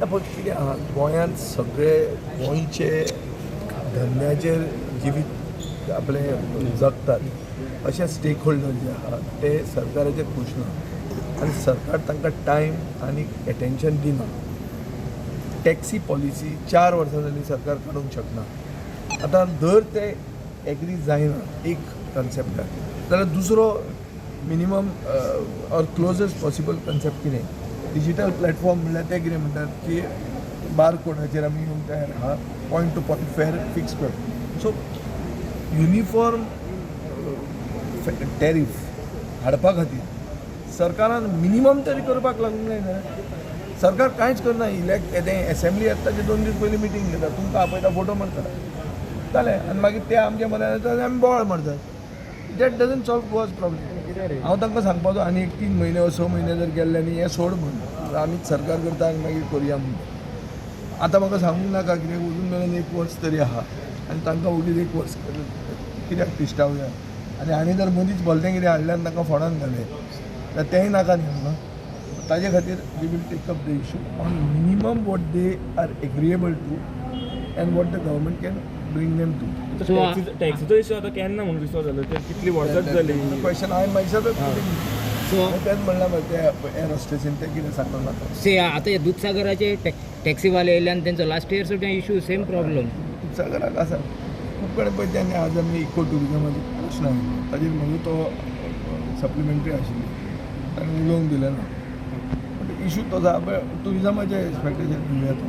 पण कितें आहा गोंयांत सगळे गोंयचे धंद्याचेर जिवीत आपले जगतात अशे स्टेक होल्डर जे आहा ते सरकाराचेर खुश ना आनी सरकार तांकां टायम आनी एटेन्शन दिना. टॅक्सी पॉलिसी 4 वर्सां जाली सरकार काडूंक शकना. आतां दर ते एग्री जायना एक कन्सेप्टार जाल्यार दुसरो minimum or closest possible concept कितें डिजिटल प्लॅटफॉर्म म्हणल्यार ते कितें म्हणटात की बारकोडाचेर आमी येवंक तयार आहा पॉयंट टू पॉयंट फेर फिक्स कर. सो युनिफॉर्म टॅरीफ हाडपा खातीर सरकारान मिनिमम तरी करपाक लागूंक जायना. सरकार कांयच करना. येतें एसेंब्ली येता ताचे 2 दीस पयलीं मिटींग घेता तुमकां आपयता फोटो मारता जालें आनी मागीर ते आमचे मनान येता आनी आमी बोवाळ मारतात. That doesn't solve Goa's problem. हांव तांकां सांगपाचो आनी एक 3 म्हयने वा 6 म्हयने जर गेल्ले आनी हें सोड म्हूण आमीच सरकार करता आनी मागीर करया म्हणून. आतां म्हाका सांगूंक नाका कित्याक अजून मेरेन 1 वर्स तरी आहा आनी तांकां उगीच 1 वर्स कित्याक तिश्टावया आनी जर मदींच भलतें कितें हाडलें आनी तांकां फोंडान घालें जाल्यार तेंय नाका न्ही आमकां. ताजे खातीर we will take up the issue on minimum what they are agreeable to and what the government can bring them to. टॅक्सीचो इशू आता केन्ना म्हणून रिसॉल्व जालो ते कितली वर्सां जाली क्वेश्चन हांवें मायसेल्फ तेच म्हणलां मरे ते एअर हॉस्टेसीन ते कितें सांगूंक नाका. से आता हे दूधसागराचे टॅक्सीवाले येयले आनी तेंचो लास्ट इयर सुद्दां इशू सेम प्रॉब्लम दूधसागराक आसा खूब कडेन पळय तेन्ना आज आमी इको टुरिजमाची प्रश्न आयिल्लो ताजेर म्हणून तो सप्लिमेंटरी आशिल्ली ताणें उलोवंक दिलें ना. इशू तो आसा पळय टुरिजमाचे एक्सपेक्टेशन घेवया तो